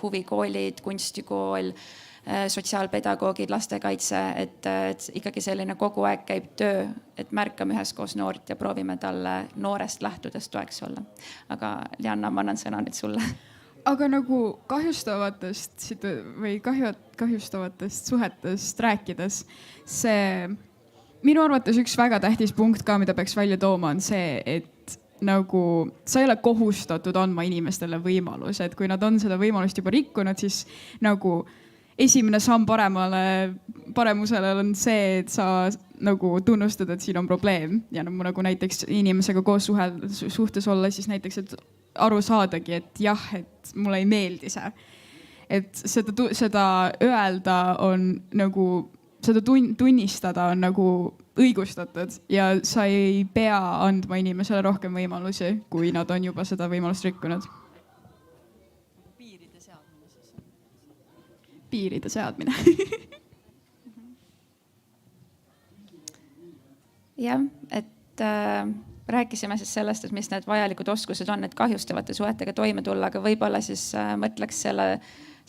huvikoolid, kunstikool, sotsiaalpedagoogid, lastekaitse, et ikkagi selline kogu aeg käib töö, et märkame üheskoos noort ja proovime talle noorest lähtudes toeks olla. Aga Lianna, ma annan sõna nüüd sulle. Aga nagu kahjustavatest suhetest rääkides, see minu arvates üks väga tähtis punkt ka, mida peaks välja tooma, on see, et nagu sa ei ole kohustatud andma inimestele võimaluse, et kui nad on seda võimalust juba rikkunud, siis nagu esimene samm paremusele on see, et sa nagu tunnustad, et siin on probleem ja nagu näiteks inimesega koos suhtes olla, siis näiteks, et aru saadagi, et jah, et mulle ei meeldi see. Et seda öelda on nagu, seda tunnistada on nagu õigustatud ja sa ei pea andma inimesele rohkem võimalusi, kui nad on juba seda võimalust rikkunud. Piiride seadmine siis. Piiride seadmine. Jah, et rääkisime siis sellest, et mis need vajalikud oskused on, et kahjustavate suhetega toime tulla, aga võib-olla siis mõtleks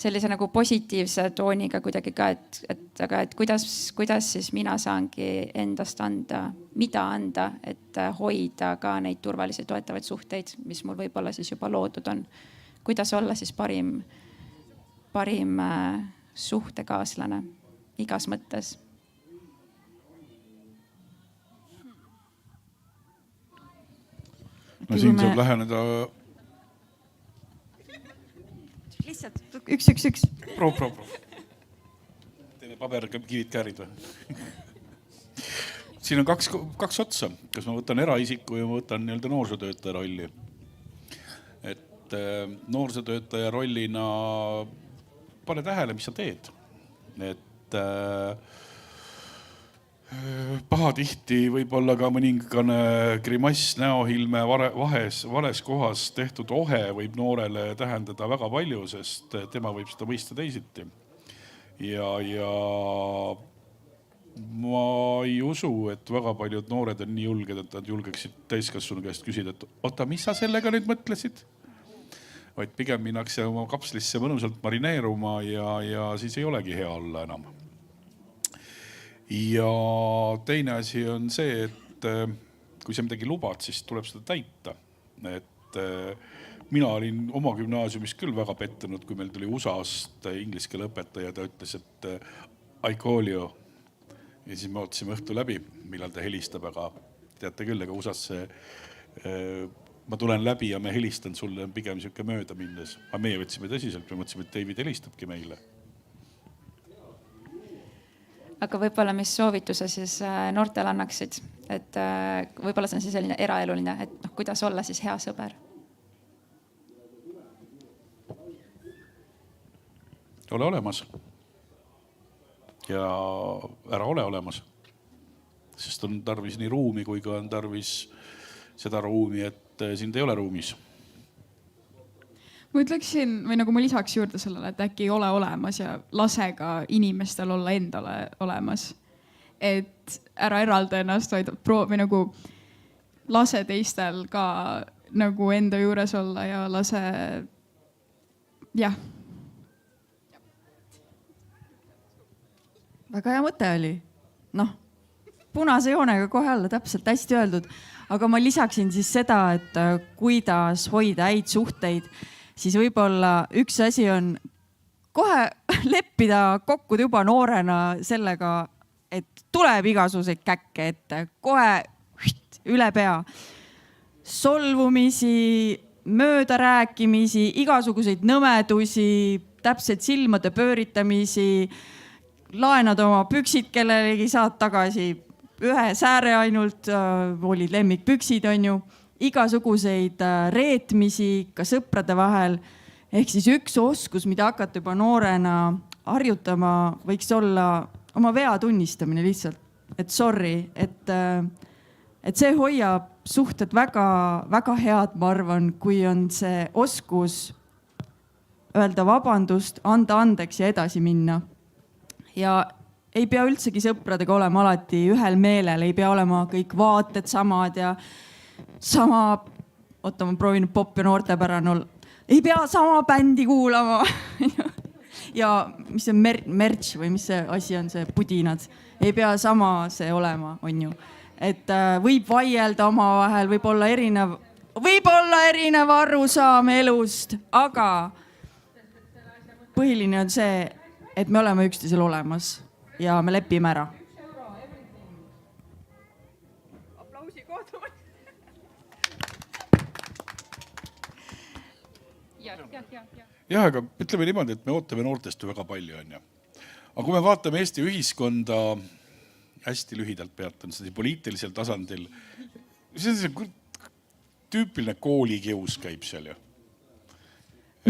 sellise nagu positiivse tooniga kuidagi ka, et kuidas siis mina saangi endast anda, mida anda, et hoida ka neid turvalisi toetavaid suhteid, mis mul võib-olla siis juba loodud on. Kuidas olla siis parim suhtekaaslane igas mõttes? No siin saab läheneda... Lihtsalt üks. Proov. Teeme paberkivid käärid või? Siin on kaks otsa. Kas ma võtan eraisiku ja ma võtan noorsootöötaja rolli. Et noorsootöötaja rollina pane tähele, mis sa teed. Et pahatihti võib-olla ka mõningane grimass, näohilme vales kohas tehtud ohe võib noorele tähendada väga palju, sest tema võib seda mõista teisiti. Ja ma ei usu, et väga paljud noored on nii julged, et nad julgeksid täiskasvanu käest küsida, et oota, mis sa sellega nüüd mõtlesid? Vaid pigem minnakse oma kapslisse mõnusalt marineeruma ja siis ei olegi hea olla enam. Ja teine asi on see, et kui sa midagi lubad, siis tuleb seda täita. Et mina olin oma gümnaasiumis küll väga pettunud, kui meil tuli USA-st inglise keele õpetaja, ta ütles, et I call you. Ja siis me ootasime õhtu läbi, millal ta helistab, aga teate küll, ega USA-sse ma tulen läbi ja me helistan sulle pigem siuke mööda minnes. Aga meie võtsime tõsiselt, me mõtlesime, et David helistabki meile. Aga võib-olla mis soovituse siis noortele annaksid, et võib-olla see on siis selline eraeluline, et kuidas olla siis hea sõber? Ole olemas. Ja ära ole olemas. Sest on tarvis nii ruumi, kui ka on tarvis seda ruumi, et sind ei ole ruumis. Ma ütleksin, või nagu ma lisaks juurde sellele, et äkki ei ole olemas ja lase ka inimestel olla endale olemas. Et ära eralda ennast, vaid proovi nagu lase teistel ka nagu enda juures olla ja lase, jah. Väga hea mõte oli. Punase joonega kohe alla, täpselt hästi öeldud. Aga ma lisaksin siis seda, et kuidas hoida häid suhteid, siis võib-olla üks asi on kohe leppida kokku juba noorena sellega, et tuleb igasuguseid käkke ette, kohe üle pea. Solvumisi, möödarääkimisi, igasuguseid nõmedusi, täpselt silmade pööritamisi, laenad oma püksid kellelegi, saad tagasi ühe sääre ainult, olid lemmikpüksid, on ju. Igasuguseid reetmisi ka sõprade vahel. Ehk siis üks oskus, mida hakata juba noorena harjutama, võiks olla oma vea tunnistamine lihtsalt. Et sorry, et see hoiab suhted väga, väga head, ma arvan, kui on see oskus öelda vabandust, anda andeks ja edasi minna. Ja ei pea üldsegi sõpradega olema alati ühel meelel, ei pea olema kõik vaated samad ja sama, ma proovin pop ja noortepärane olla. Ei pea sama bändi kuulama. ja mis see merch või mis see asi on, see pudinad, ei pea sama see olema, on ju. Et võib vaielda omavahel, võib olla erinev arusaam elust, aga põhiline on see, et me oleme üksteisel olemas ja me lepime ära. jah, aga ütleme niimoodi, et me ootame noortest ju väga palju, on ju. Aga kui me vaatame Eesti ühiskonda, hästi lühidalt peatan seda poliitilisel tasandil, see on see tüüpiline koolikius käib seal ju.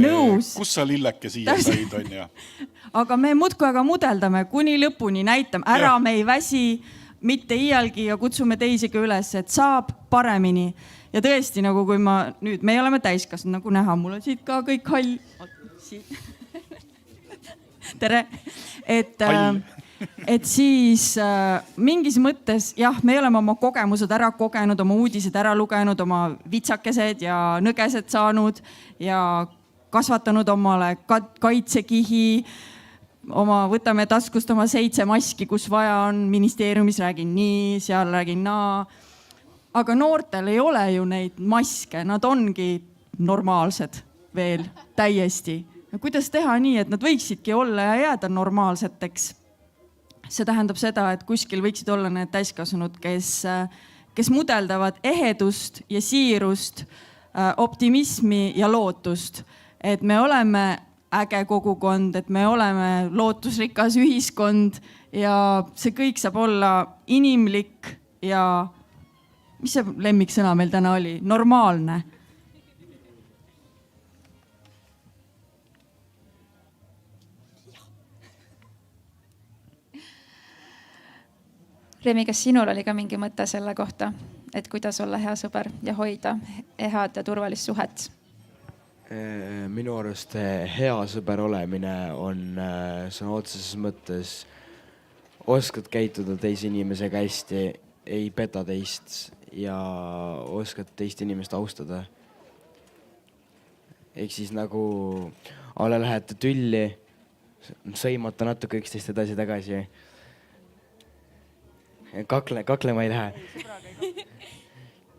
Nõus. Kus sa lilleke siia said, on ju? Aga me muudkui aga mudeldame, kuni lõpuni näitame, ära me ei väsi, mitte iialgi ja kutsume teisigi üles, et saab paremini. Ja tõesti, nagu kui me oleme täiskasvanud, nagu näha, mul on siit ka kõik hall. Tere. Et siis mingis mõttes, jah, me oleme oma kogemused ära kogenud, oma uudised ära lugenud, oma vitsakesed ja nõgesed saanud ja kasvatanud omale kaitsekihi, võtame taskust oma 7 maski, kus vaja on, ministeeriumis räägin nii, seal räägin naa. Aga noortel ei ole ju neid maske, nad ongi normaalsed veel täiesti. Ja kuidas teha nii, et nad võiksidki olla ja jääda normaalseteks? See tähendab seda, et kuskil võiksid olla need täiskasvanud, kes mudeldavad ehedust ja siirust, optimismi ja lootust. Et me oleme äge kogukond, et me oleme lootusrikas ühiskond ja see kõik saab olla inimlik ja mis see lemmiksõna meil täna oli? Normaalne. Remi, kas sinul oli ka mingi mõte selle kohta, et kuidas olla hea sõber ja hoida head ja turvalist suhet? Minu arust hea sõber olemine on sõna otseses mõttes oskad käituda teise inimesega hästi, ei peta teist ja oskad teist inimest austada. Ehk siis nagu alle lähete tülli, sõimata natuke üksteist edasi-tagasi. Kaklema ei lähe.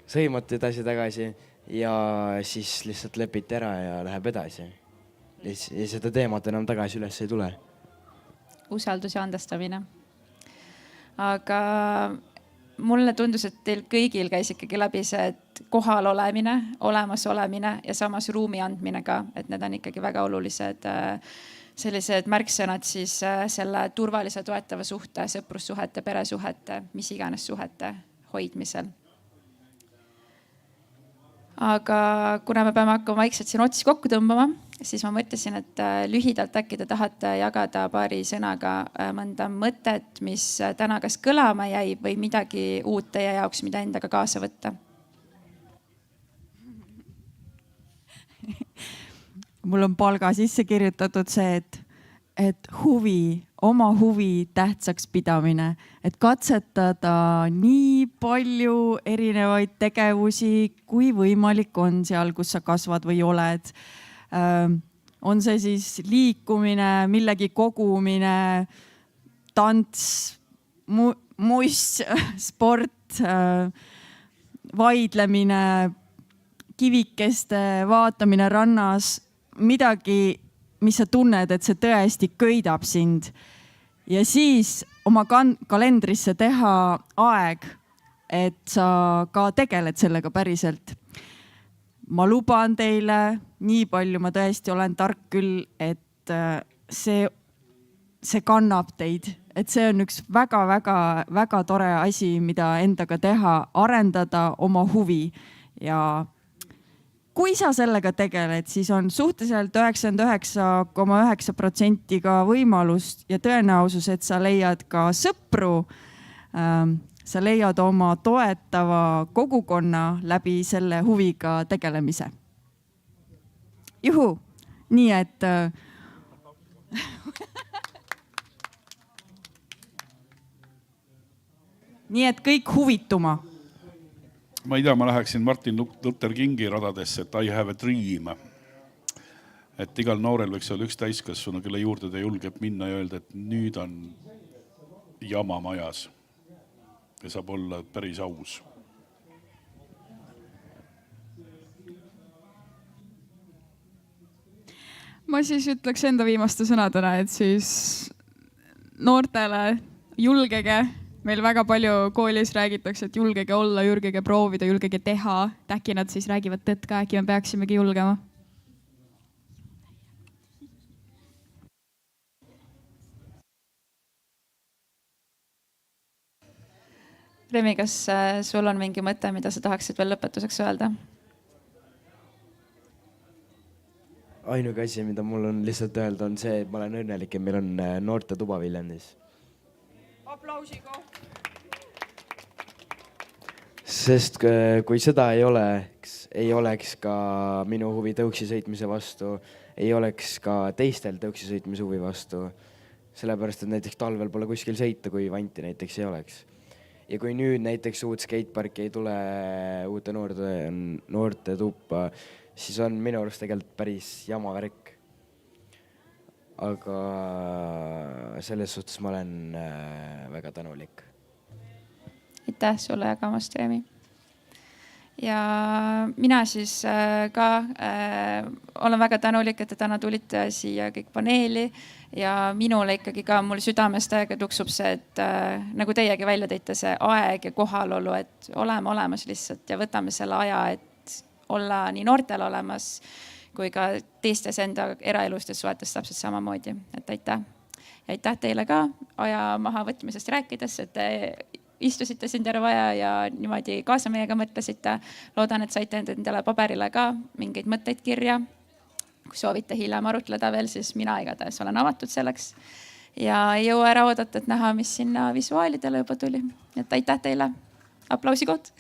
Sõimata edasi-tagasi ja siis lihtsalt lepite ära ja läheb edasi. Ja seda teemat enam tagasi üles ei tule. Usaldus ja andestamine. Aga mulle tundus, et teil kõigil käis ikkagi läbi see, et kohal olemine, olemas olemine ja samas ruumi andmine ka, et need on ikkagi väga olulised sellised märksõnad siis selle turvalise toetava suhte, sõprussuhete, peresuhete, mis iganes suhete hoidmisel. Aga kuna me peame hakkama vaikselt siin otsi kokku tõmbama, siis ma mõtlesin, et lühidalt äkki te tahate jagada paari sõnaga mõnda mõtet, mis täna kas kõlama jäi või midagi uut teie jaoks, mida endaga kaasa võtta. Mul on palga sisse kirjutatud see, et oma huvi tähtsaks pidamine, et katsetada nii palju erinevaid tegevusi, kui võimalik on seal, kus sa kasvad või oled. On see siis liikumine, millegi kogumine, tants, muist, sport, vaidlemine, kivikeste vaatamine rannas, midagi, mis sa tunned, et see tõesti köidab sind. Ja siis oma kalendrisse teha aeg, et sa ka tegeled sellega päriselt. Ma luban teile, nii palju ma tõesti olen tark küll, et see kannab teid. Et see on üks väga tore asi, mida endaga teha, arendada oma huvi. Ja kui sa sellega tegeled, siis on suhteliselt 99,9% ka võimalust ja tõenäosus, et sa leiad ka sõpru, sa leiad oma toetava kogukonna läbi selle huviga tegelemise. Juhu, nii et nii et kõik huvituma. Ma ei tea, ma läheksin Martin Luther Kingi radadesse, et I have a dream. et igal noorel võiks olla üks täiskasvanu, kelle juurde ta julgeb minna ja öelda, et nüüd on jama majas ja saab olla päris aus. ma siis ütleks enda viimaste sõnadena, et siis noortele julgege, meil väga palju koolis räägitakse, et julgege olla, julgege proovida, julgege teha, et äkki nad siis räägivad tõtt ka, äkki me peaksimegi julgema. Remi, kas sul on mingi mõte, mida sa tahaksid veel lõpetuseks öelda? Ainuke asi, mida mul on lihtsalt öelda, on see, et ma olen õnnelik, et meil on noortetuba Viljandis. Aplausiga. Sest kui seda ei oleks ka minu huvi tõuksi sõitmise vastu, ei oleks ka teistel tõuksi sõitmise huvi vastu. Sellepärast, et näiteks talvel pole kuskil sõita, kui vanti näiteks ei oleks. Ja kui nüüd näiteks uut skateparki ei tule uute noorte tuppa, siis on minu arust tegelikult päris jama värk. Aga selles suhtes ma olen väga tänulik. Aitäh sulle jagamast, Remi. Ja mina siis ka olen väga tänulik, et te täna tulite siia kõik paneeli ja minule ikkagi ka mul südames täiega tuksub see, et nagu teiegi välja tõite, see aeg ja kohalolu, et oleme olemas lihtsalt ja võtame selle aja, et olla nii noortel olemas kui ka teistes enda eraelustes suhetes täpselt samamoodi. Et aitäh. Ja aitäh teile ka aja maha võtmisest rääkides, et te istusite siin terve aja ja niimoodi kaasa meiega mõtlesite. Loodan, et saite endale paberile ka mingeid mõtteid kirja. Kui soovite hiljem arutleda veel, siis mina igatahes olen avatud selleks. Ja ei jõua ära oodata, et näha, mis sinna visuaalidele juba tuli. Et aitäh teile. Aplausi koht.